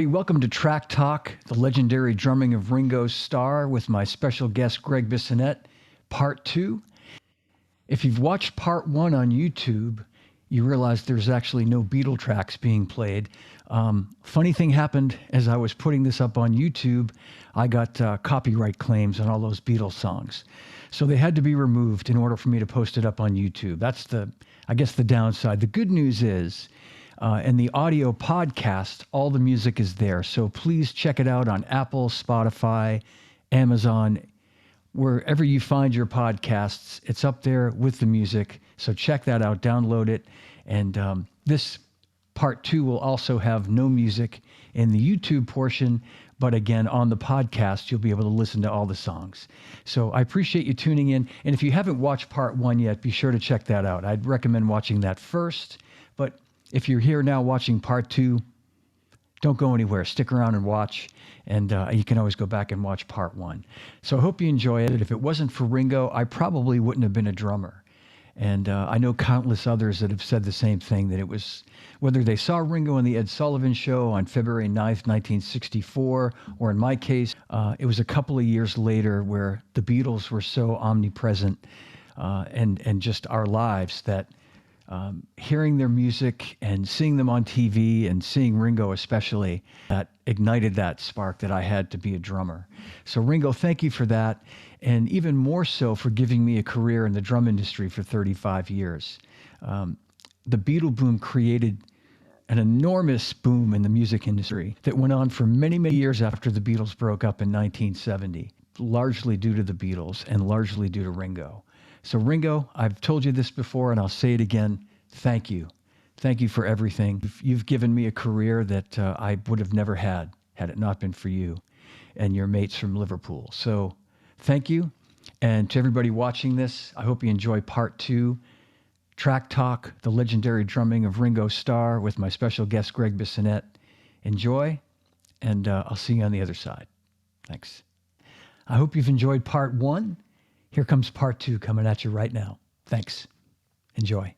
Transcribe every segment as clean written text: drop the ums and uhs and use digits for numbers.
Welcome to Track Talk, the legendary drumming of Ringo Starr with my special guest Gregg Bissonette, Part 2. If you've watched Part 1 on YouTube, you realize there's actually no Beatle tracks being played. Funny thing happened as I was putting this up on YouTube, I got copyright claims on all those Beatles songs. So they had to be removed in order for me to post it up on YouTube. That's the downside. The good news is, in the audio podcast, all the music is there. So please check it out on Apple, Spotify, Amazon, wherever you find your podcasts. It's up there with the music. So check that out, download it. And this part 2 will also have no music in the YouTube portion. But again, on the podcast, you'll be able to listen to all the songs. So I appreciate you tuning in. And if you haven't watched part 1 yet, be sure to check that out. I'd recommend watching that first. But if you're here now watching part 2, don't go anywhere. Stick around and watch. And you can always go back and watch part 1. So I hope you enjoy it. If it wasn't for Ringo, I probably wouldn't have been a drummer. And I know countless others that have said the same thing, that it was, whether they saw Ringo on the Ed Sullivan Show on February 9th, 1964, or in my case, it was a couple of years later where the Beatles were so omnipresent and just our lives that hearing their music and seeing them on TV and seeing Ringo especially, that ignited that spark that I had to be a drummer. So Ringo, thank you for that. And even more so for giving me a career in the drum industry for 35 years. The Beatle boom created an enormous boom in the music industry that went on for many, many years after the Beatles broke up in 1970, largely due to the Beatles and largely due to Ringo. So Ringo, I've told you this before and I'll say it again. Thank you. Thank you for everything. You've given me a career that I would have never had it not been for you and your mates from Liverpool. So thank you. And to everybody watching this, I hope you enjoy part 2, Track Talk, the legendary drumming of Ringo Starr with my special guest, Gregg Bissonette. Enjoy, and I'll see you on the other side. Thanks. I hope you've enjoyed part 1. Here comes part 2 coming at you right now. Thanks. Enjoy.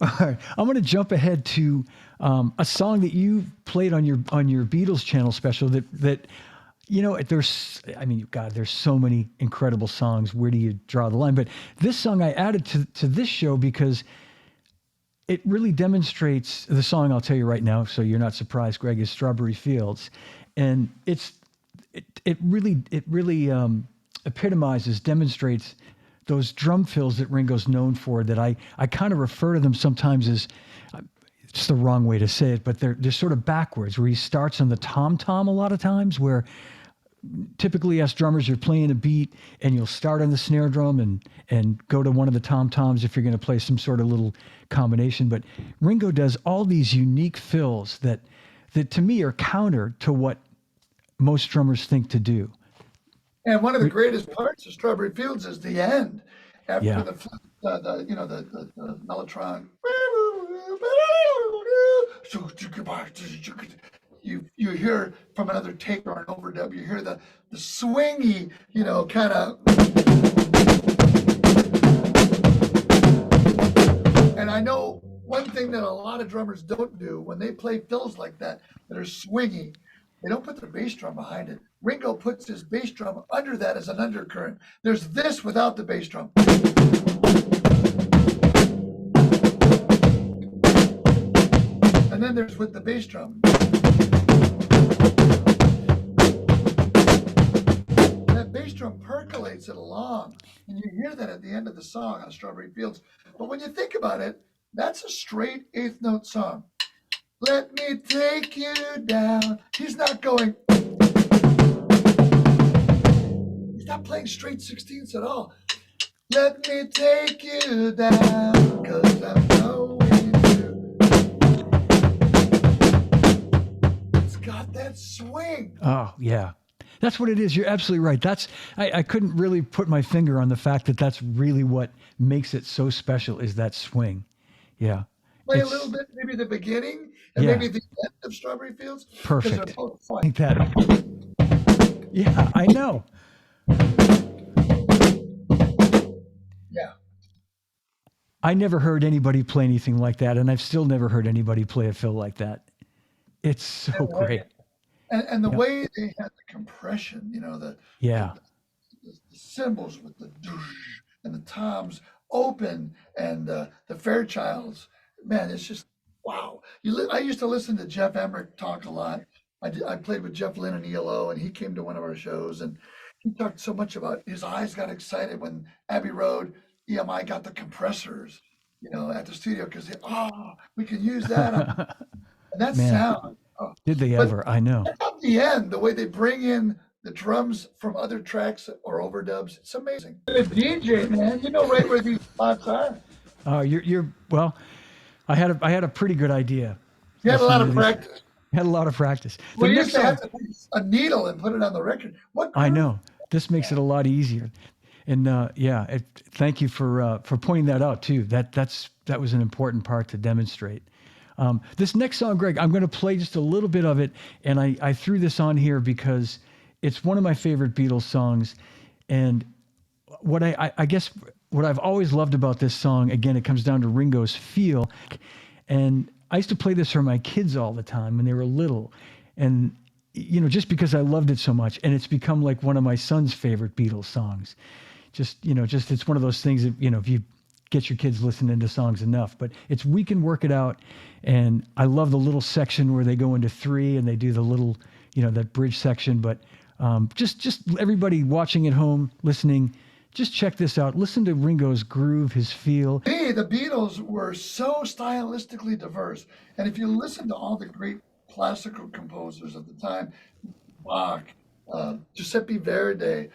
All right, I'm going to jump ahead to a song that you played on your Beatles channel special that you know, there's so many incredible songs. Where do you draw the line? But this song I added to this show because it really demonstrates the song. I'll tell you right now, so you're not surprised, Greg, is Strawberry Fields. And it really epitomizes, demonstrates those drum fills that Ringo's known for, that I kind of refer to them sometimes as, it's the wrong way to say it, but they're sort of backwards, where he starts on the tom-tom a lot of times, where typically as drummers, you're playing a beat and you'll start on the snare drum and go to one of the tom-toms if you're going to play some sort of little combination. But Ringo does all these unique fills that to me are counter to what most drummers think to do. And one of the greatest parts of Strawberry Fields is the end, after the mellotron. You hear from another take or an overdub, you hear the swingy, kind of. And I know one thing that a lot of drummers don't do when they play fills like that are swingy, they don't put their bass drum behind it. Ringo puts his bass drum under that as an undercurrent. There's this without the bass drum. And then there's with the bass drum. That bass drum percolates it along. And you hear that at the end of the song on Strawberry Fields. But when you think about it, that's a straight eighth note song. Let me take you down. He's not going. He's not playing straight 16ths at all. Let me take you down, 'cause I'm going to. It's got that swing. Oh, yeah. That's what it is. You're absolutely right. I couldn't really put my finger on the fact that that's really what makes it so special, is that swing. Yeah. Play a little bit, maybe the beginning and maybe the end of Strawberry Fields. Perfect. I think that. Yeah, I know. Yeah. I never heard anybody play anything like that, and I've still never heard anybody play a fill like that. It's so great. And the Yep. way they had the compression, Yeah. the the cymbals with the doosh and the toms open and the Fairchilds, man, it's just wow. I used to listen to Jeff Emmerich talk a lot. I played with Jeff Lynne and ELO, and he came to one of our shows, and he talked so much about his eyes got excited when Abbey Road EMI got the compressors, at the studio because we can use that and that Man, sound. Oh. did they But ever? I know. at the end, the way they bring in the drums from other tracks or overdubs, it's amazing. The DJ, man, you know right where these spots are. You're well. I had a pretty good idea You had a lot listening to of these. practice. Had a lot of practice. The We used next to have song, to take a needle and put it on the record. What I groove? know. This makes it a lot easier. And yeah, thank you for pointing that out too. That was an important part to demonstrate. This next song, Greg, I'm going to play just a little bit of it, and I threw this on here because it's one of my favorite Beatles songs. And what I guess what I've always loved about this song, again, it comes down to Ringo's feel. And I used to play this for my kids all the time when they were little. And, just because I loved it so much. And it's become like one of my son's favorite Beatles songs. Just it's one of those things that, if you get your kids listening to songs enough, but it's We Can Work It Out. And I love the little section where they go into 3 and they do the little, that bridge section. But just everybody watching at home, listening, just check this out. Listen to Ringo's groove, his feel. Hey, the Beatles were so stylistically diverse. And if you listen to all the great classical composers of the time, Bach, Giuseppe Verdi,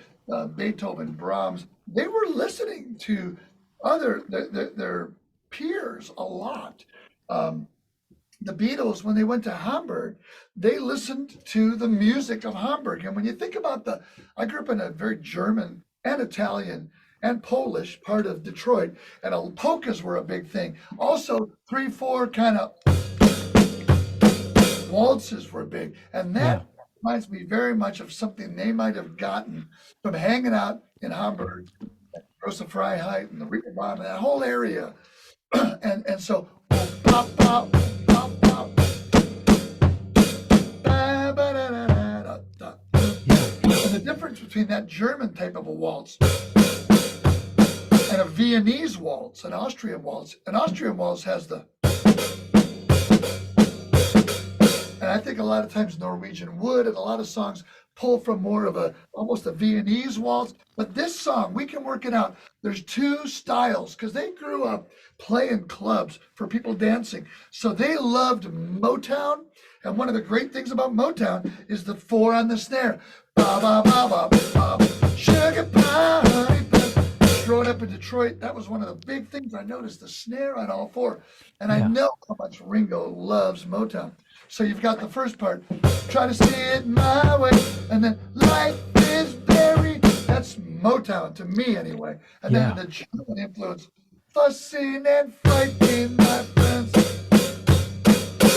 Beethoven, Brahms, they were listening to their peers a lot. Um, the Beatles, when they went to Hamburg, they listened to the music of Hamburg. And when you think about I grew up in a very German and Italian and Polish part of Detroit, and polkas were a big thing. Also, 3/4 kind of waltzes were big. And Yeah. that reminds me very much of something they might have gotten from hanging out in Hamburg, Grosse Freiheit and the Reeperbahn, that whole area. and so, pop, pop, pop, pop, da-ba-da-da-da-da. And the difference between that German type of a waltz and a Viennese waltz, an Austrian waltz has and I think a lot of times Norwegian wood and a lot of songs pull from more of almost a Viennese waltz. But this song, We Can Work It Out, there's 2 styles because they grew up playing clubs for people dancing. So they loved Motown. And one of the great things about Motown is the 4 on the snare. Ba ba ba ba ba. Sugar pie. Growing up in Detroit, that was one of the big things I noticed, the snare on all 4. And I know how much Ringo loves Motown. So you've got the first part, try to see it my way, and then life is very, that's Motown to me anyway. And then the German influence, fussing and fighting, my friends.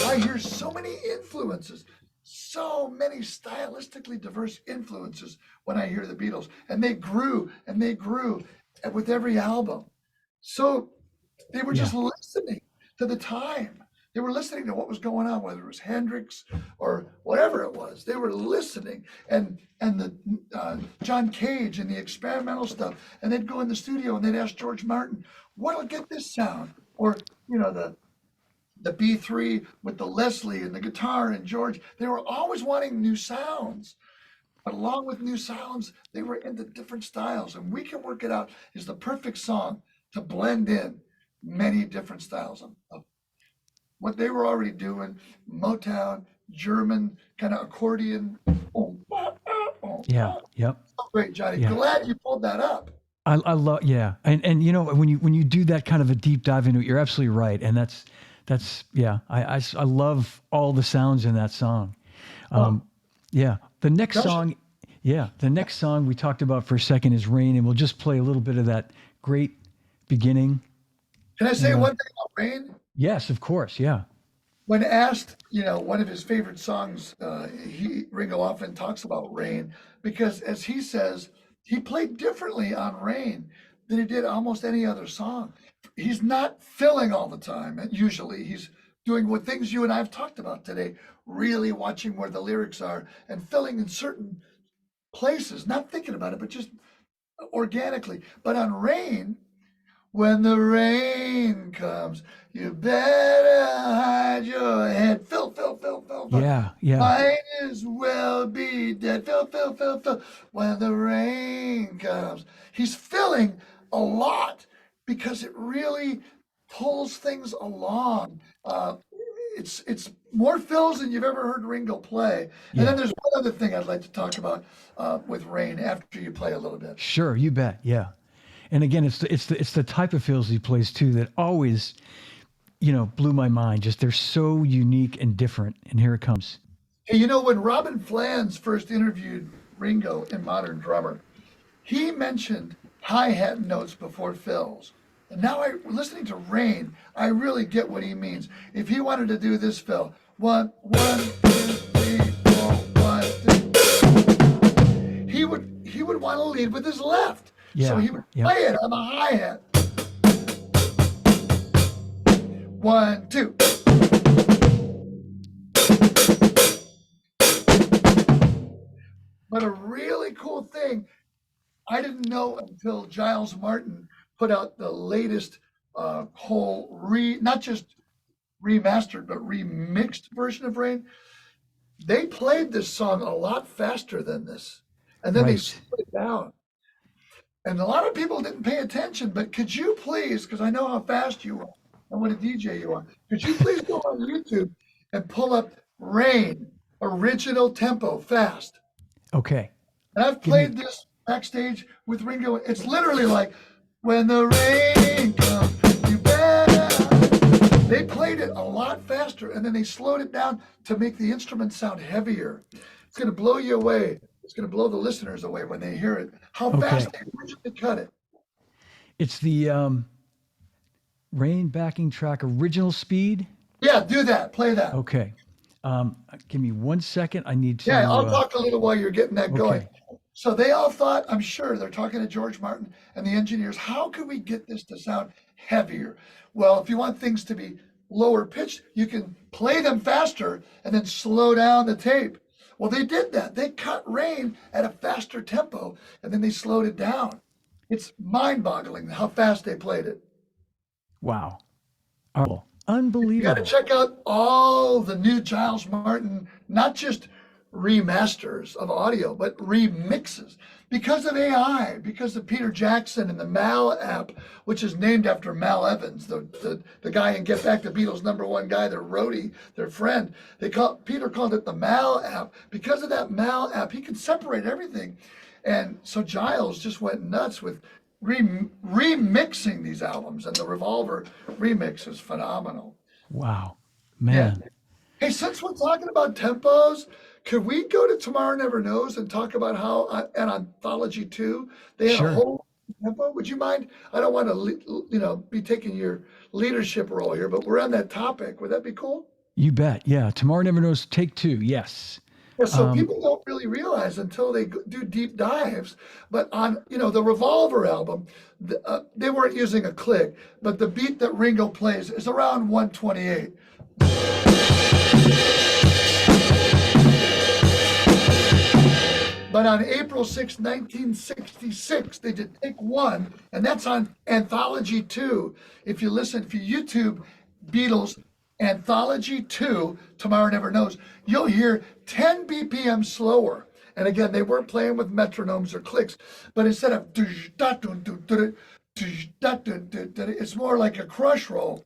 I hear so many influences, so many stylistically diverse influences when I hear the Beatles. And they grew with every album. So they were just listening to the time. They were listening to what was going on, whether it was Hendrix or whatever it was. They were listening, and the John Cage and the experimental stuff. And they'd go in the studio and they'd ask George Martin, "What'll get this sound?" Or the B3 with the Leslie and the guitar and George. They were always wanting new sounds. But along with new sounds, they were into different styles. And We Can Work It Out is the perfect song to blend in many different styles of what they were already doing, Motown, German kind of accordion. Yeah. Yep. Great, Johnny. Yeah. Glad you pulled that up. I love, and when you do that kind of a deep dive into it, you're absolutely right, and that's I love all the sounds in that song. The next song, the next song we talked about for a second is Rain, and we'll just play a little bit of that great beginning. Can I say one thing about Rain? Yes, of course, yeah. When asked, one of his favorite songs, Ringo often talks about Rain because, as he says, he played differently on Rain than he did almost any other song. He's not filling all the time. Usually, he's doing what things you and I have talked about today, really watching where the lyrics are and filling in certain places, not thinking about it, but just organically. But on Rain, when the rain comes, you better hide your head. Fill. Yeah, yeah, Might as well be dead. Fill. When the rain comes. He's filling a lot because it really pulls things along. It's more fills than you've ever heard Ringo play. And then yeah. there's one other thing I'd like to talk about with Rain after you play a little bit. Sure, you bet. Yeah. And again, it's the type of fills he plays too that always, blew my mind. Just they're so unique and different. And here it comes. Hey, when Robin Flans first interviewed Ringo in Modern Drummer, he mentioned hi-hat notes before fills. And now listening to Rain, I really get what he means. If he wanted to do this fill, 1, 1, 2, 3, 4, 1, 2, he would want to lead with his left. So Yeah, he would yeah. play it on the hi-hat. 1, 2. But a really cool thing I didn't know until Giles Martin put out the latest whole not just remastered, but remixed version of Rain. They played this song a lot faster than this. And then they Right. slowed it down. And a lot of people didn't pay attention, but could you please, because I know how fast you are and what a DJ you are, could you please go on YouTube and pull up Rain original tempo fast? Okay. And I've Give me. played this backstage with Ringo. It's literally like, when the rain comes, you better. They played it a lot faster and then they slowed it down to make the instrument sound heavier. It's going to blow you away. It's going to blow the listeners away when they hear it. How fast Okay. they originally cut it. It's the Rain backing track original speed. Yeah, do that. Play that. Okay. Give me 1 second. I need to. Yeah, I'll talk a little while you're getting that going. Okay. So they all thought, I'm sure they're talking to George Martin and the engineers, how could we get this to sound heavier? Well, if you want things to be lower pitched, you can play them faster and then slow down the tape. Well, they did that. They cut Rain at a faster tempo and then they slowed it down. It's mind-boggling how fast they played it. Wow. Oh, You got to unbelievable. check out all the new Giles Martin, not just remasters of audio, but remixes. Because of AI, because of Peter Jackson and the Mal app, which is named after Mal Evans, the guy in Get Back, the Beatles' #1 guy, their roadie, their friend. Peter called it the Mal app. Because of that Mal app, he can separate everything. And so Giles just went nuts with remixing these albums, and the Revolver remix is phenomenal. Wow. Yeah. Man. Hey, since we're talking about tempos, could we go to Tomorrow Never Knows and talk about how at Anthology 2 they had a Sure. whole tempo? Would you mind? I don't want to, be taking your leadership role here, but we're on that topic. Would that be cool? You bet. Yeah. Tomorrow Never Knows, take 2. Yes. Yeah, so people don't really realize until they do deep dives, but on, the Revolver album, they weren't using a click, but the beat that Ringo plays is around 128. But on April 6, 1966, they did take 1, and that's on Anthology 2. If you YouTube Beatles Anthology 2, Tomorrow Never Knows, you'll hear 10 BPM slower. And again, they weren't playing with metronomes or clicks, but instead of it's more like a crush roll.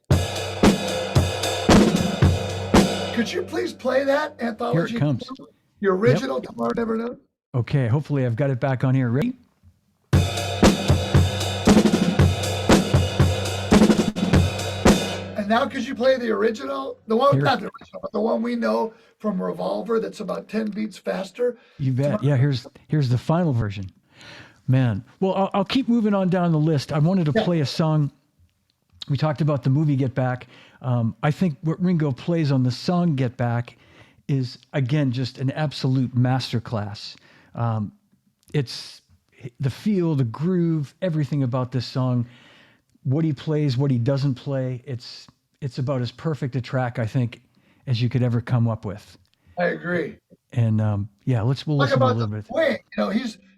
Could you please play that Anthology? Here it comes. 2, the original Tomorrow Never Knows? Okay. Hopefully, I've got it back on here. Ready? And now could you play the original? The one, Here. not the original, but the one we know from Revolver that's about 10 beats faster. You bet. Yeah. Here's the final version. Man. Well, I'll keep moving on down the list. I wanted to play a song. We talked about the movie Get Back. I think what Ringo plays on the song Get Back is, again, just an absolute masterclass. It's the feel, the groove, everything about this song, what he plays, what he doesn't play. It's it's about as perfect a track, I think, as you could ever come up with. I agree. And we'll Talk listen to a about the little bit. swing.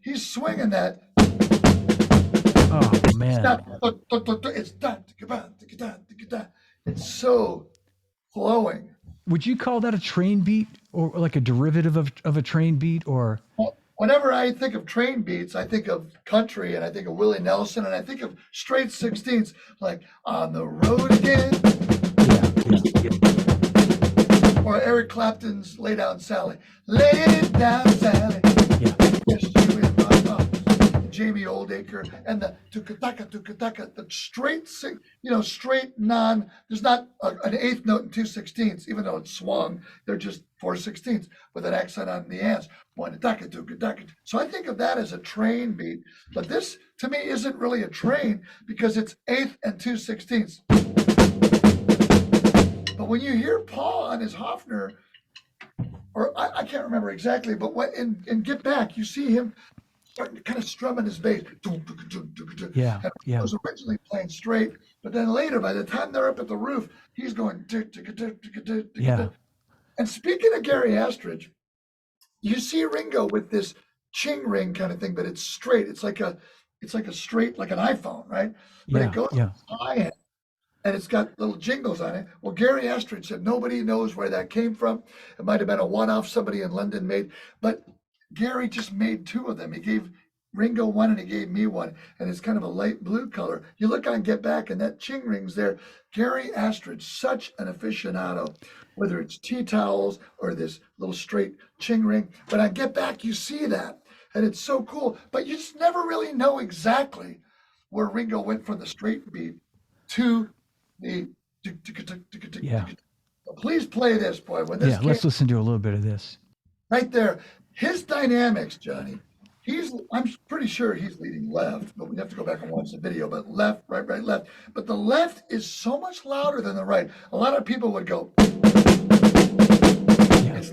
He's swinging that. Oh It's man, not. It's da. It's so flowing. would you call that a train beat or like a derivative of a train beat or? Well, whenever I think of train beats, I think of country and I think of Willie Nelson and I think of straight 16ths, like On the Road Again, or Eric Clapton's Lay Down Sally. Lay Down Sally. Yeah. Yes, you in my thoughts. Jamie Oldacre and the tukataka, the straight, straight non, there's not an eighth note and 2/16, even though it's swung, they're just 4/16 with an accent on the ands. One taka, tukataka. So I think of that as a train beat, but this to me isn't really a train because it's eighth and 2/16. But when you hear Paul on his Hofner, or I can't remember exactly, but in Get Back, you see him starting to kind of strumming his bass. Yeah. And he was originally playing straight, but then later, by the time they're up at the roof, he's going. Yeah. And speaking of Gary Astridge, you see Ringo with this ching ring kind of thing, but it's straight. It's like a straight, like an iPhone, right? But it goes high end. And it's got little jingles on it. Well, Gary Astridge said nobody knows where that came from. It might have been a one-off somebody in London made, but Gary just made two of them. He gave Ringo one and he gave me one, and it's kind of a light blue color. You look on Get Back and that ching ring's there. Gary Astridge, such an aficionado, whether it's tea towels or this little straight ching ring. But on Get Back, you see that, and it's so cool. But you just never really know exactly where Ringo went from the straight beat to the. Please play this, boy. When this let's listen to a little bit of this. Right there. His dynamics, Johnny, I'm pretty sure he's leading left, but we have to go back and watch the video. But left, right, left. But the left is so much louder than the right. A lot of people would go, it's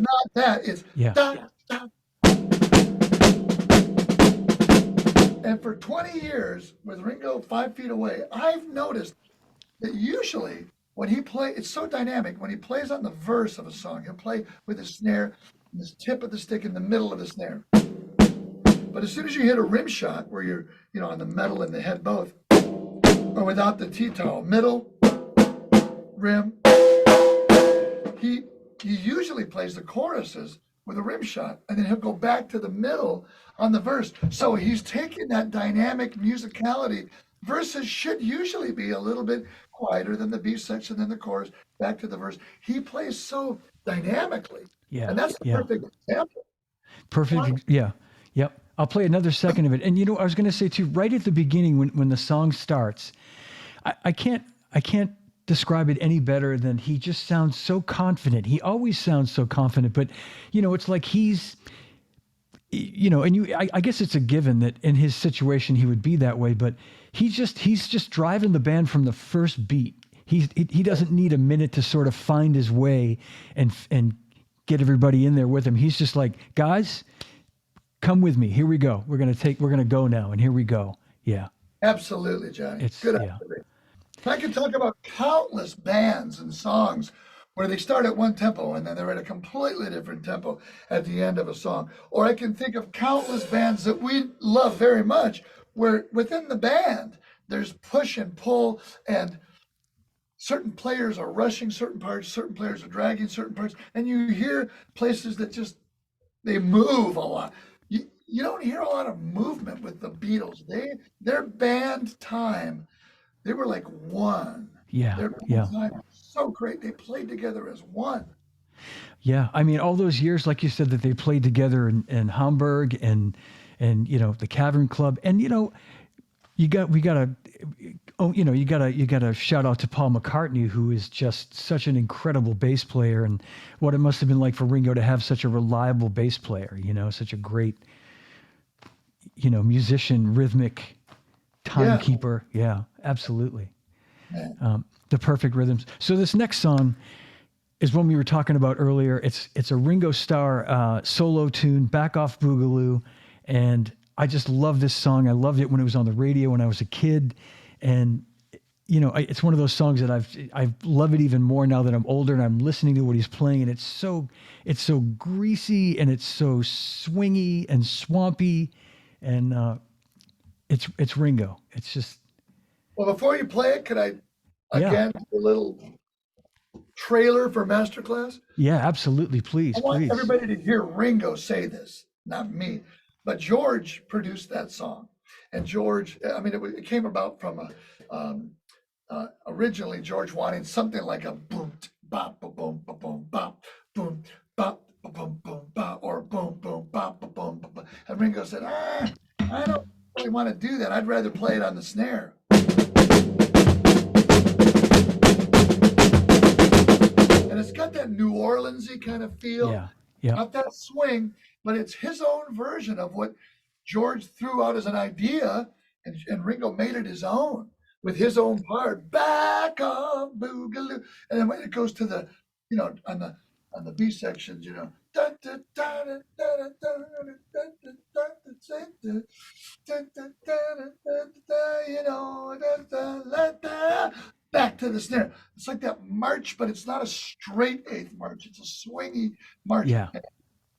not that, it's da, da. And for 20 years, with Ringo 5 feet away, I've noticed that usually when he plays, it's so dynamic. When he plays on the verse of a song, he'll play with his snare, this tip of the stick in the middle of the snare. But as soon as you hit a rim shot where you're, on the metal and the head both, or without the tea towel, middle, rim, he usually plays the choruses with a rim shot, and then he'll go back to the middle on the verse. So he's taking that dynamic musicality. Verses should usually be a little bit quieter than the B section, then the chorus, back to the verse. He plays so dynamically. Yeah. And that's the perfect example. Perfect. Yeah. Yep. I'll play another second of it. And I was going to say too, right at the beginning when the song starts, I can't describe it any better than he just sounds so confident. He always sounds so confident, but it's like he's, I guess it's a given that in his situation he would be that way, but he's just driving the band from the first beat. He doesn't need a minute to sort of find his way and get everybody in there with him. He's just like, guys, come with me. Here we go. We're going to go now. And here we go. Yeah. Absolutely, Johnny. It's good. I can talk about countless bands and songs where they start at one tempo and then they're at a completely different tempo at the end of a song. Or I can think of countless bands that we love very much where within the band, there's push and pull and certain players are rushing certain parts, certain players are dragging certain parts, and you hear places that just, they move a lot. You don't hear a lot of movement with the Beatles. Their band time, they were like one. Yeah. Their band time was so great. They played together as one. Yeah. I mean, all those years, like you said, that they played together in Hamburg and the Cavern Club. And, you got to shout out to Paul McCartney, who is just such an incredible bass player, and what it must have been like for Ringo to have such a reliable bass player, such a great, musician, rhythmic timekeeper. Yeah, absolutely. The perfect rhythms. So this next song is one we were talking about earlier. It's a Ringo Starr solo tune, Back Off Boogaloo, and I just love this song. I loved it when it was on the radio when I was a kid. And, it's one of those songs that I love it even more now that I'm older and I'm listening to what he's playing, and it's so greasy and it's so swingy and swampy, and it's Ringo. It's just Well, before you play it, could I yeah, again do a little trailer for Masterclass? yeah, absolutely, I please, want please. everybody to hear Ringo say this, not me. But George produced that song. And George, I mean, it came about from originally George wanting something like a boom, bop, ba boom, ba boom, bop, boom, bop, ba boom, boom, bop, or boom, boom, bop, ba boom, ba boom. And Ringo said, I don't really want to do that. I'd rather play it on the snare. And it's got that New Orleansy kind of feel, Yeah, yeah, not that swing, but it's his own version of what George threw out as an idea, and Ringo made it his own with his own part. Back on Boogaloo, and then when it goes to the, on the B sections, back to the snare. It's like that march, but it's not a straight eighth march. It's a swingy march. yeah,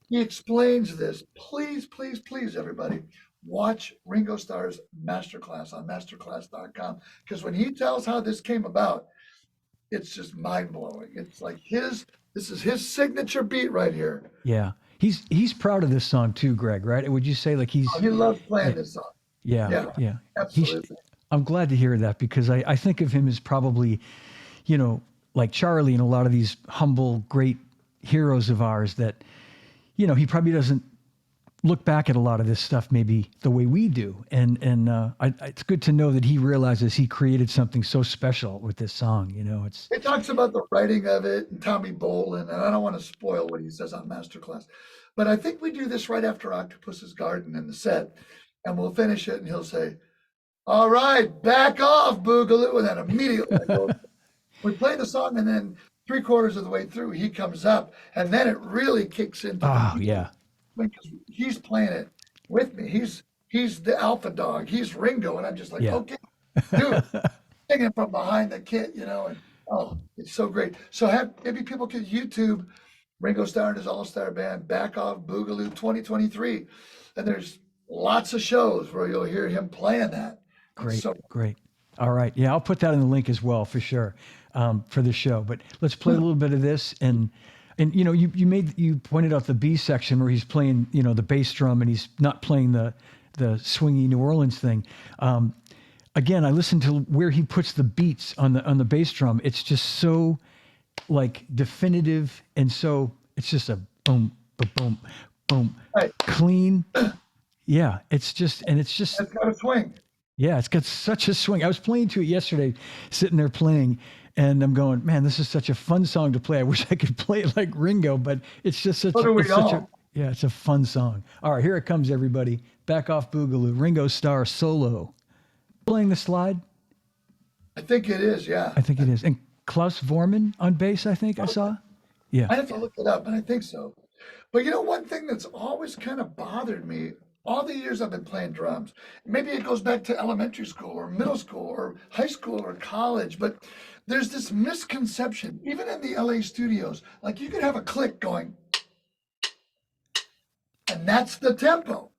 He explains this. Please, please, please, everybody, watch Ringo Starr's masterclass on masterclass.com, because when he tells how this came about, it's just mind blowing. It's like this is his signature beat right here. yeah. He's proud of this song too, Greg. Right? Would you say like Oh, he loves yeah, playing this song. yeah, Yeah, yeah. He's. absolutely. I'm glad to hear that because I think of him as probably, like Charlie and a lot of these humble, great heroes of ours that, he probably doesn't look back at a lot of this stuff maybe the way we do. It's good to know that he realizes he created something so special with this song. It's He talks about the writing of it and Tommy Bolin, and I don't want to spoil what he says on Masterclass, but I think we do this right after Octopus's Garden in the set, and we'll finish it, and he'll say, "All right, back off, Boogaloo," and then immediately we play the song, and then 3/4 of the way through, he comes up, and then it really kicks into the oh Beatles yeah, because he's playing it with me. He's the alpha dog. He's Ringo, and I'm just like, yeah. okay, dude, singing from behind the kit, and oh, it's so great. So maybe people could YouTube Ringo Starr and his All Star Band Back Off Boogaloo 2023, and there's lots of shows where you'll hear him playing that. It's Great, so great. All right, yeah, I'll put that in the link as well for sure for the show. But let's play a little bit of this and you pointed out the B section where he's playing the bass drum and he's not playing the swingy New Orleans thing. Again, I listened to where he puts the beats on the bass drum. It's just so like definitive, and so it's just a boom, boom, boom, right. clean. Yeah, it's just It's got a swing. yeah, it's got such a swing. I was playing to it yesterday, sitting there playing, and I'm going, man, this is such a fun song to play. I wish I could play it like Ringo, but it's just So do we all. yeah, it's a fun song. All right, here it comes, everybody. Back Off Boogaloo, Ringo Starr solo. Playing the slide, I think it is, yeah. I think it is. And Klaus Vormann on bass, I think I saw. Yeah, I have to look it up, but I think so. But one thing that's always kind of bothered me all the years I've been playing drums, maybe it goes back to elementary school or middle school or high school or college, but there's this misconception, even in the LA studios, like you could have a click going, and that's the tempo.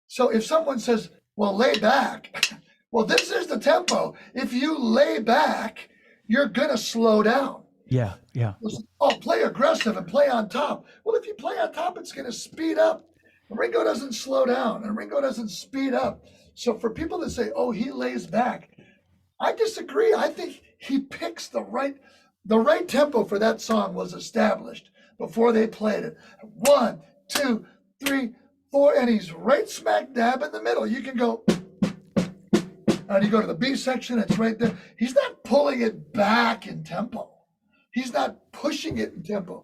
So if someone says, well, lay back, well, this is the tempo. If you lay back, you're going to slow down. yeah, yeah, Oh, play aggressive and play on top. Well, if you play on top, it's going to speed up. Ringo doesn't slow down and Ringo doesn't speed up. So for people to say, oh, he lays back, I disagree. I think he picks the right tempo for that song was established before they played it. 1, 2, 3, 4, and he's right smack dab in the middle. You can go, and you go to the B section, it's right there. He's not pulling it back in tempo. He's not pushing it in tempo.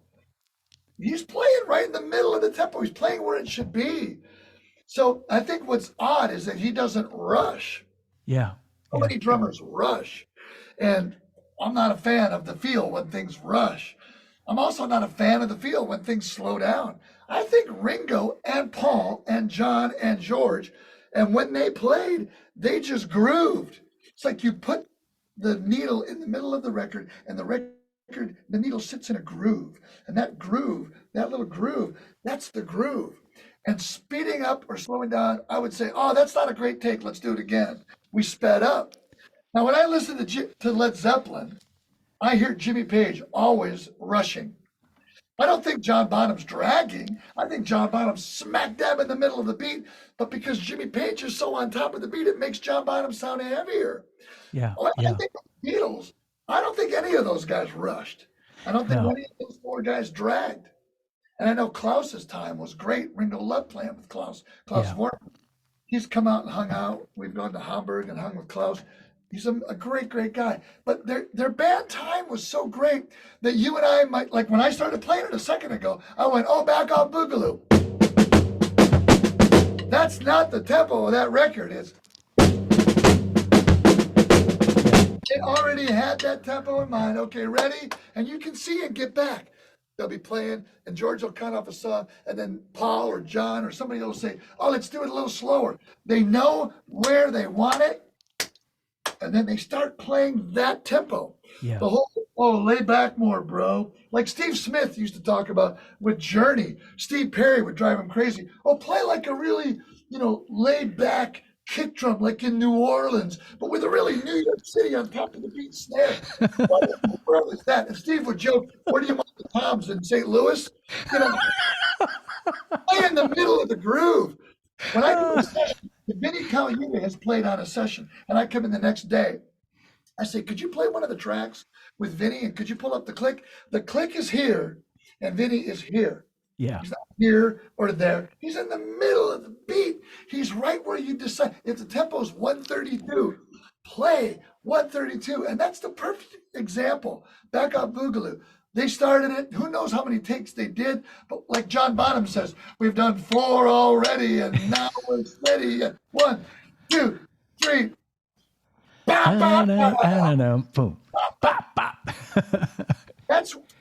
He's playing right in the middle of the tempo. He's playing where it should be. So I think what's odd is that he doesn't rush. yeah, So yeah, many drummers rush. And I'm not a fan of the feel when things rush. I'm also not a fan of the feel when things slow down. I think Ringo and Paul and John and George, and when they played, they just grooved. It's like you put the needle in the middle of the record, and the needle sits in a groove. And that groove, that little groove, that's the groove. And speeding up or slowing down, I would say, oh, that's not a great take. Let's do it again. We sped up. Now, when I listen to Led Zeppelin, I hear Jimmy Page always rushing. I don't think John Bonham's dragging. I think John Bonham's smack dab in the middle of the beat. But because Jimmy Page is so on top of the beat, it makes John Bonham sound heavier. Yeah. Well, I Yeah. think the Beatles, I don't think any of those guys rushed. I don't think No. any of those four guys dragged. And I know Klaus's time was great. Ringo loved playing with Klaus. Klaus Yeah. Vormann. He's come out and hung out. We've gone to Hamburg and hung with Klaus. He's a great, great guy. But their band time was so great that you and I might, like when I started playing it a second ago, I went, oh, back off Boogaloo. That's not the tempo of that record. It already had that tempo in mind. Okay, ready? And you can see it get back. They'll be playing, and George will cut off a song, and then Paul or John or somebody will say, oh, let's do it a little slower. They know where they want it, and then they start playing that tempo. Yeah. The whole, oh, lay back more, bro. Like Steve Smith used to talk about with Journey. Steve Perry would drive him crazy. Oh, play like a really, laid back kick drum like in New Orleans, but with a really New York City on top of the beat snare. What in the world is that? And Steve would joke, where do you want the toms in St. Louis? Play in the middle of the groove. When I do a session, Vinny Colaiuta has played on a session, and I come in the next day. I say, could you play one of the tracks with Vinny, and could you pull up the click? The click is here, and Vinny is here. Yeah. He's not here or there. He's in the middle of the beat. He's right where you decide. If the tempo is 132, play 132. And that's the perfect example. Back on Boogaloo. They started it. Who knows how many takes they did? But like John Bonham says, we've done 4 already, and now we're steady. 1, 2, 3. Bop, bop, bop. Boom. Bop, bop.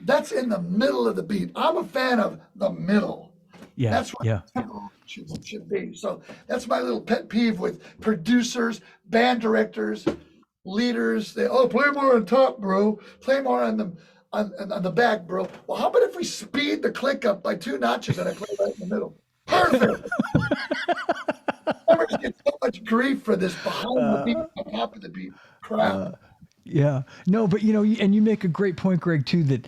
That's in the middle of the beat. I'm a fan of the middle. Yeah. That's what Yeah. tempo should be. So that's my little pet peeve with producers, band directors, leaders. They play more on top, bro. Play more on the back, bro. Well, how about if we speed the click up by 2 notches and I play right in the middle? Perfect. Members get so much grief for this behind the beat, on top of the beat crap. Yeah. No, but and you make a great point, Greg, too, that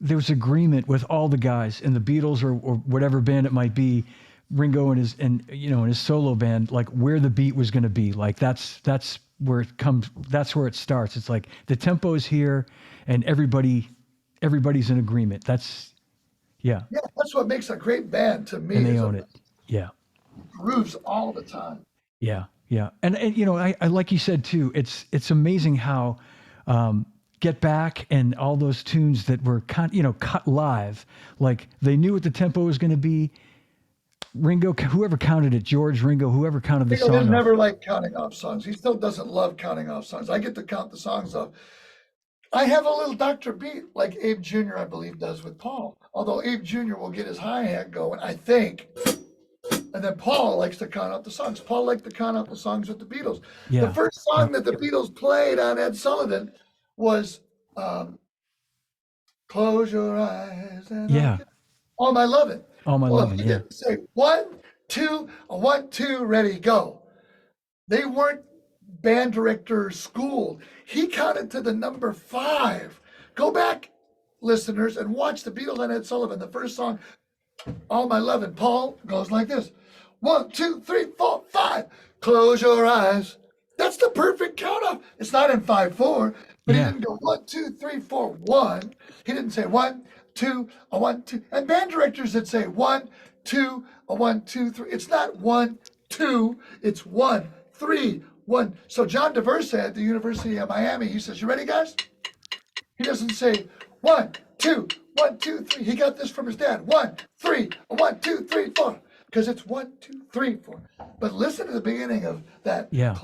there's agreement with all the guys in the Beatles or whatever band it might be, Ringo and his solo band, like where the beat was going to be. Like that's where it comes. That's where it starts. It's like the tempo is here, and everybody's in agreement. That's Yeah, that's what makes a great band to me. and they own it. Yeah. Grooves all the time. Yeah. Yeah. And I like you said too, it's amazing how Get Back and all those tunes that were cut live, like they knew what the tempo was going to be. Ringo, whoever counted it, George, Ringo, whoever counted the Ringo song. never liked counting off songs. He still doesn't love counting off songs. I get to count the songs off. I have a little Dr. Beat like Abe Jr., I believe, does with Paul. Although Abe Jr. will get his hi-hat going, I think. And then Paul likes to count out the songs. Paul liked to count out the songs with the Beatles. Yeah. The first song that the Beatles played on Ed Sullivan was Close Your Eyes and All My Lovin'. All My Lovin', He yeah. didn't say 1, 2, 1, 2, ready, go. They weren't band director schooled. He counted to the number 5. Go back, listeners, and watch the Beatles on Ed Sullivan. The first song, All My Lovin'. Paul goes like this. 1, 2, 3, 4, 5. Close your eyes. That's the perfect count off. It's not in 5/4, but he didn't go 1, 2, 3, 4, 1. He didn't say 1, 2, a 1, 2. And band directors that say 1, 2, a 1, 2, 3. It's not 1, 2. It's 1, 3, 1. So John DeVersa at the University of Miami, he says, "You ready, guys?" He doesn't say 1, 2, 1, 2, 3. He got this from his dad. 1, 3, a 1, 2, 3, 4. Because it's 1, 2, 3, 4. But listen to the beginning of that. Yeah.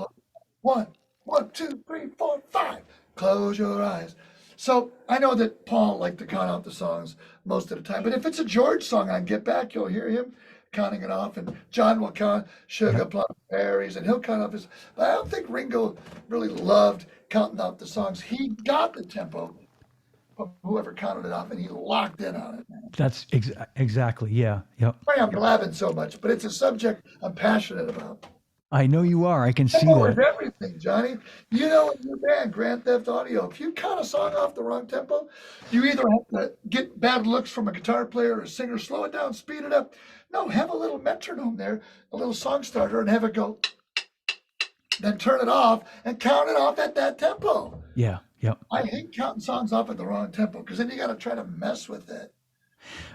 1, 1, 2, 3, 4, 5. Close your eyes. So I know that Paul liked to count out the songs most of the time, but if it's a George song on Get Back, you'll hear him counting it off, and John will count Sugar Yep. Plum Fairies, and he'll count off his. But I don't think Ringo really loved counting out the songs. He got the tempo from whoever counted it off, and he locked in on it. That's exactly. Yeah. Yep. Sorry, I'm blabbing so much, but it's a subject I'm passionate about. I know you are. I can see Tempo is that. everything, Johnny. You know, in your band, Grand Theft Audio, if you count a song off the wrong tempo, you either have to get bad looks from a guitar player or a singer, slow it down, speed it up. No, have a little metronome there, a little song starter, and have it go, then turn it off and count it off at that tempo. Yeah. Yep. I hate counting songs off at the wrong tempo because then you got to try to mess with it.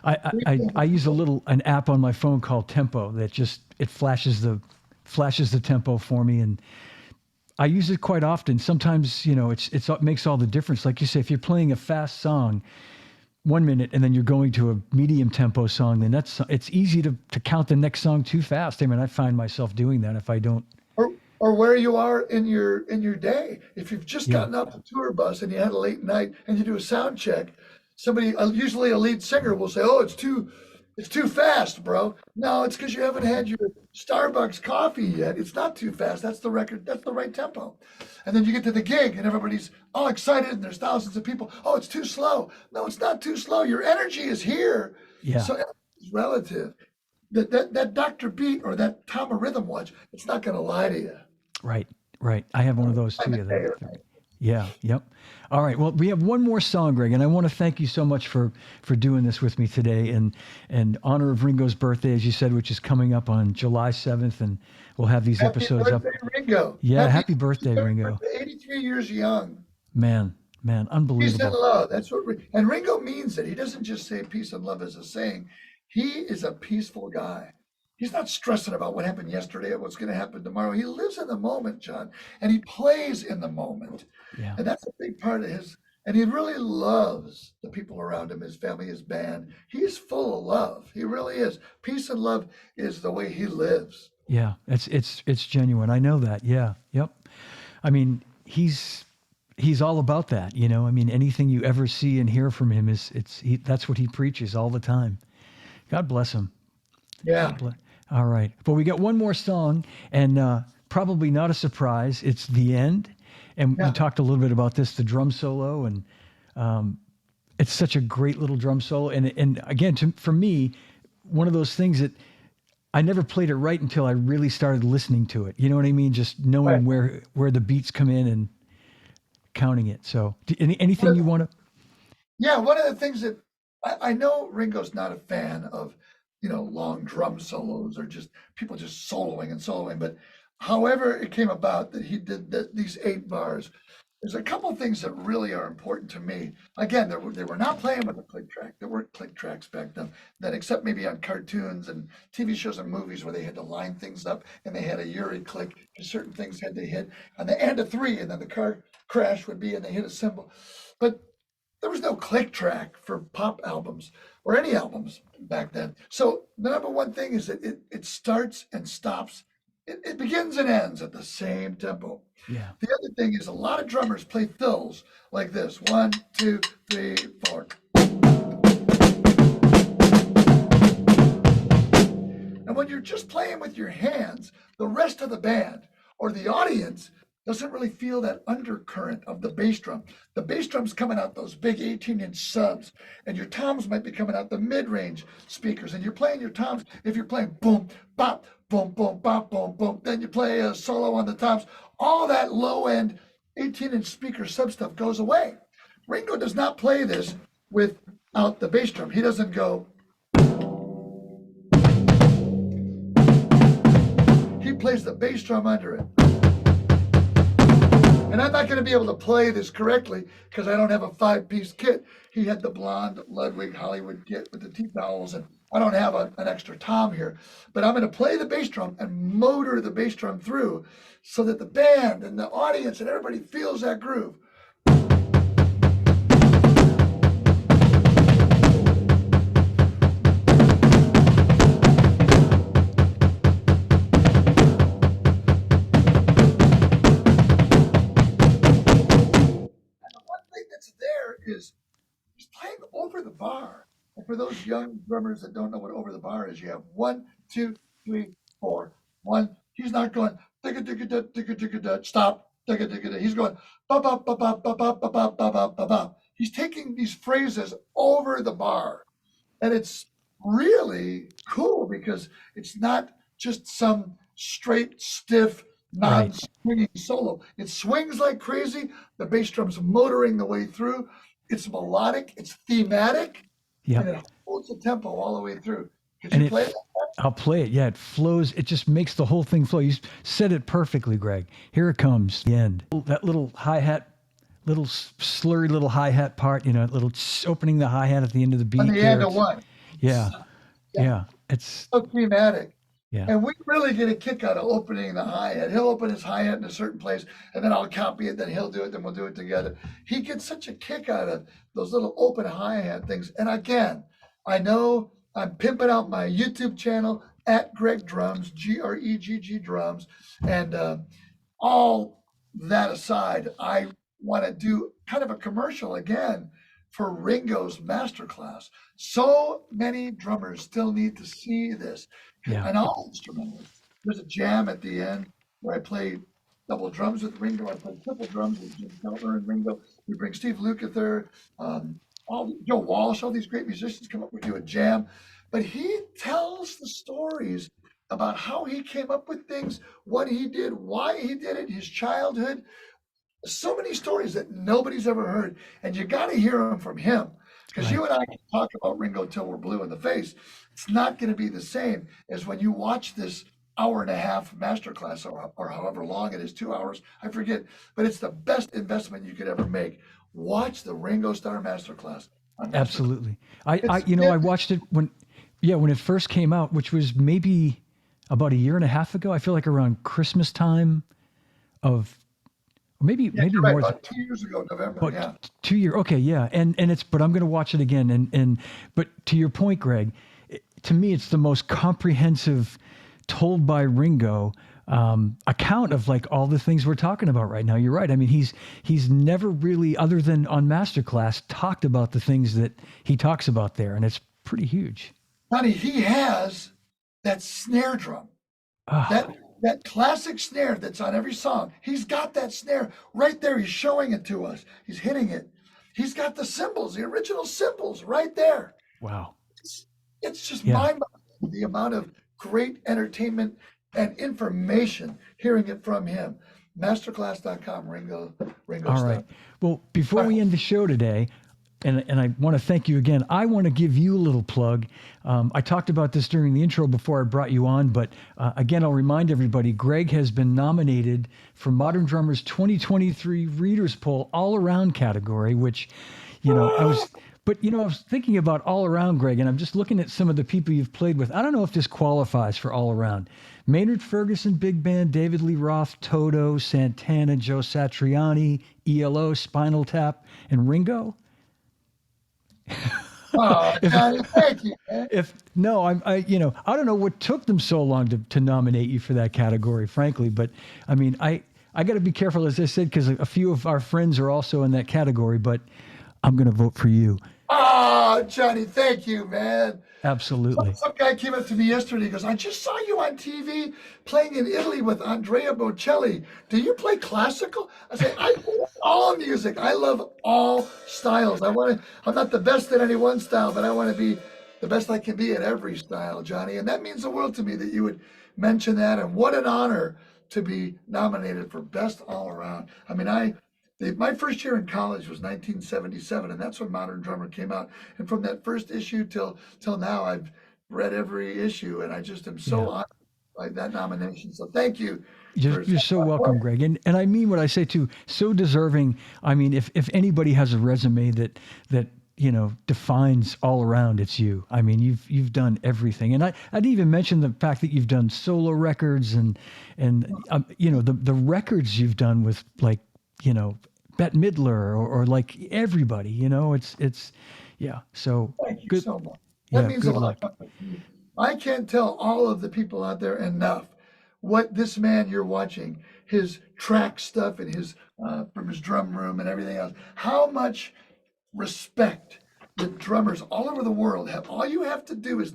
I use an app on my phone called Tempo that just it flashes the tempo for me, and I use it quite often. Sometimes it makes all the difference. Like you say, if you're playing a fast song 1 minute and then you're going to a medium tempo song, then it's easy to count the next song too fast. I mean, I find myself doing that if I don't. Or where you are in your day. If you've just Yeah. gotten off the tour bus and you had a late night and you do a sound check, somebody, usually a lead singer, will say, "Oh, it's too fast, bro." No, it's because you haven't had your Starbucks coffee yet. It's not too fast. That's the record. That's the right tempo. And then you get to the gig and everybody's all excited and there's thousands of people. "Oh, it's too slow." No, it's not too slow. Your energy is here. Yeah. So it's relative. That Dr. Beat or that Tom of Rhythm watch, it's not going to lie to you. Right. I have one of those too. Yeah. Yep. All right. Well, we have one more song, Greg, and I want to thank you so much for doing this with me today, and in honor of Ringo's birthday, as you said, which is coming up on July 7th, and we'll have these episodes Happy birthday, Ringo. Yeah. Happy birthday, Ringo. 83 years young. Man, Peace and unbelievable. love. That's what. And Ringo means it. He doesn't just say peace and love as a saying. He is a peaceful guy. He's not stressing about what happened yesterday or what's going to happen tomorrow. He lives in the moment, John, and he plays in the moment. Yeah. And that's a big part of his. And he really loves the people around him, his family, his band. He's full of love. He really is. Peace and love is the way he lives. Yeah. It's genuine. I know that. Yeah. Yep. I mean, he's all about that. I mean, anything you ever see and hear from him that's what he preaches all the time. God bless him. Yeah. All right. But we got one more song, and probably not a surprise. It's The End. And we talked a little bit about this, the drum solo, and it's such a great little drum solo. And again, for me, one of those things that I never played it right until I really started listening to it. You know what I mean? Just knowing where the beats come in and counting it. So anything you want to? Yeah, one of the things that I know Ringo's not a fan of, long drum solos or just people just soloing. But however it came about that he did these 8 bars, there's a couple things that really are important to me. Again, they were not playing with a click track. There weren't click tracks back then, except maybe on cartoons and TV shows and movies where they had to line things up and they had a Uri click because certain things had to hit on the end of 3 and then the car crash would be and they hit a cymbal. But there was no click track for pop albums or any albums back then. So the number one thing is that it starts and stops. It begins and ends at the same tempo. Yeah. The other thing is a lot of drummers play fills like this. 1, 2, 3, 4. And when you're just playing with your hands, the rest of the band or the audience doesn't really feel that undercurrent of the bass drum. The bass drum's coming out those big 18-inch subs, and your toms might be coming out the mid-range speakers, and you're playing your toms. If you're playing boom, bop, boom, boom, bop, boom, boom, then you play a solo on the toms. All that low-end 18-inch speaker sub stuff goes away. Ringo does not play this without the bass drum. He doesn't go. He plays the bass drum under it. And I'm not going to be able to play this correctly because I don't have a 5-piece kit. He had the blonde Ludwig Hollywood kit with the T-dowels, and I don't have an extra tom here. But I'm going to play the bass drum and motor the bass drum through so that the band and the audience and everybody feels that groove. That's there for those young drummers that don't know what over the bar is, you have 1, 2, 3, 4. 1. He's not going digga digga da digga digga da. Stop. Digga digga da. He's going ba ba ba ba ba ba ba ba ba ba ba ba. He's taking these phrases over the bar, and it's really cool because it's not just some straight, stiff, Right. non-swinging solo. It swings like crazy. The bass drum's motoring the way through. It's melodic. It's thematic, and Yep. it holds the tempo all the way through. Could And you play that? I'll play it. Yeah, it flows. It just makes the whole thing flow. You said it perfectly, Greg. Here it comes. The end. That little hi-hat, little slurry little hi-hat part, little opening the hi-hat at the end of the On beat the there. end of one. Yeah. Yeah, Yeah. It's, so thematic. yeah. And we really get a kick out of opening the hi-hat. He'll open his hi-hat in a certain place, and then I'll copy it, then he'll do it, then we'll do it together. He gets such a kick out of those little open hi-hat things. And again, I know I'm pimping out my YouTube channel at Gregg Drums, Gregg Drums. And all that aside, I want to do kind of a commercial again for Ringo's masterclass. So many drummers still need to see this, Yeah. and all instrumentalists. There's a jam at the end where I play double drums with Ringo. I play triple drums with Jim Keltner and Ringo. We bring Steve Lukather, Joe Walsh, all these great musicians come up. We do a jam, but he tells the stories about how he came up with things, what he did, why he did it, his childhood. So many stories that nobody's ever heard, and you got to hear them from him. Because Right. you and I can talk about Ringo till we're blue in the face. It's not going to be the same as when you watch this hour and a half masterclass, or however long it is, 2 hours, I forget. But it's the best investment you could ever make. Watch the Ringo Starr masterclass on Masterclass. Absolutely. It's I watched it when it first came out, which was maybe about a year and a half ago. I feel like around Christmas time of, maybe yeah, you're right. more. About 2 years ago, November. But Yeah. 2 year, okay, yeah, but I'm going to watch it again, but to your point, Greg, to me, it's the most comprehensive, told by Ringo, account of like all the things we're talking about right now. You're right. I mean, he's never really, other than on Masterclass, talked about the things that he talks about there, and it's pretty huge. Honey, he has that snare drum. Oh, That classic snare that's on every song. He's got that snare right there. He's showing it to us. He's hitting it. He's got the cymbals, the original cymbals right there. wow. It's just Yeah. mind-boggling, the amount of great entertainment and information hearing it from him. Masterclass.com, Ringo All Starr. right. Well, before we end the show today, and I want to thank you again. I want to give you a little plug. I talked about this during the intro before I brought you on, but again, I'll remind everybody, Greg has been nominated for Modern Drummers 2023 Readers Poll All Around category, which, I was thinking about all around, Greg, and I'm just looking at some of the people you've played with. I don't know if this qualifies for all around. Maynard Ferguson, Big Band, David Lee Roth, Toto, Santana, Joe Satriani, ELO, Spinal Tap, and Ringo. Oh, Johnny, thank you, man. I don't know what took them so long to nominate you for that category, frankly. But I mean, I got to be careful, as I said, because a few of our friends are also in that category. But I'm going to vote for you. Oh, Johnny, thank you, man. Absolutely. Some guy came up to me yesterday. He goes, I just saw you on TV playing in Italy with Andrea Bocelli. Do you play classical? I say, I love all music. I love all styles. I'm not the best at any one style, but I want to be the best I can be at every style, Johnny. And that means the world to me that you would mention that. And what an honor to be nominated for Best All Around. I mean, my first year in college was 1977, and that's when Modern Drummer came out. And from that first issue till now, I've read every issue, and I just am so honored by that nomination. So thank you. You're so welcome, Greg. And I mean what I say too. So deserving. I mean, if anybody has a resume that defines all around, it's you. I mean, you've done everything. And I'd even mention the fact that you've done solo records and the records you've done with, like, Bette Midler or like everybody, it's yeah. So thank you good. so much. That means a good lot. luck. I can't tell all of the people out there enough what this man you're watching, his track stuff and his from his drum room and everything else, how much respect the drummers all over the world have, all you have to do is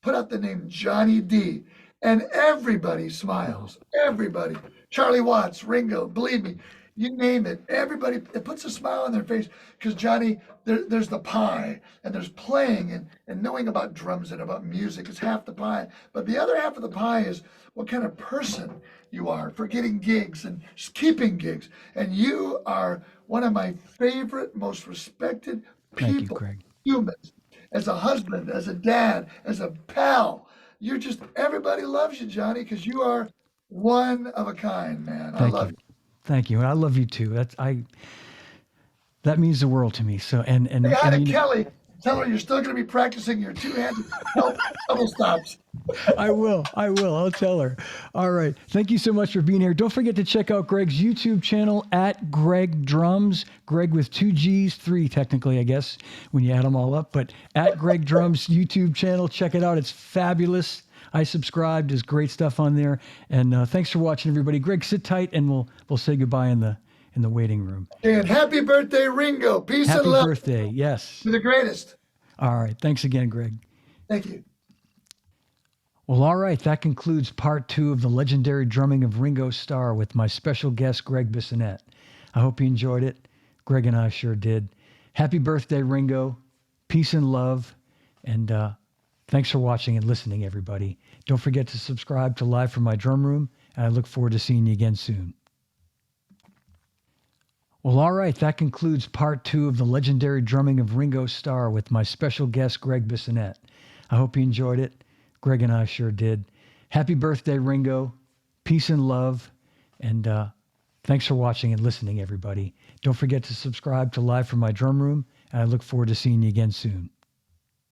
put out the name Johnny D, and everybody smiles. Everybody. Charlie Watts, Ringo, believe me, you name it. Everybody, it puts a smile on their face because Johnny, there's the pie, and there's playing and knowing about drums and about music is half the pie. But the other half of the pie is what kind of person you are for getting gigs and keeping gigs. And you are one of my favorite, most respected Thank you, people, Gregg. humans, as a husband, as a dad, as a pal. You're just, everybody loves you, Johnny, because you are one of a kind, man. I Thank love you. you. Thank you. And I love you too. That means the world to me. So, Say hi to you know, Kelly. Tell her you're still going to be practicing your two-handed double stops. I will. I'll tell her. All right. Thank you so much for being here. Don't forget to check out Gregg's YouTube channel at Gregg Drums. Gregg with 2 G's, 3 technically, I guess, when you add them all up. But at Gregg Drums YouTube channel, check it out. It's fabulous. I subscribed. There's great stuff on there. And thanks for watching, everybody. Gregg, sit tight, and we'll say goodbye in the waiting room. And happy birthday, Ringo. Peace Happy and love. birthday. Yes. You're the greatest. All right. Thanks again, Gregg. Thank you. Well, all right. That concludes part 2 of the legendary drumming of Ringo Starr with my special guest, Gregg Bissonette. I hope you enjoyed it. Gregg and I sure did. Happy birthday, Ringo. Peace and love. And thanks for watching and listening, everybody. Don't forget to subscribe to Live from My Drum Room, and I look forward to seeing you again soon. Well, all right. That concludes part 2 of the legendary drumming of Ringo Starr with my special guest, Gregg Bissonette. I hope you enjoyed it. Gregg and I sure did. Happy birthday, Ringo. Peace and love. And thanks for watching and listening, everybody. Don't forget to subscribe to Live from My Drum Room, and I look forward to seeing you again soon.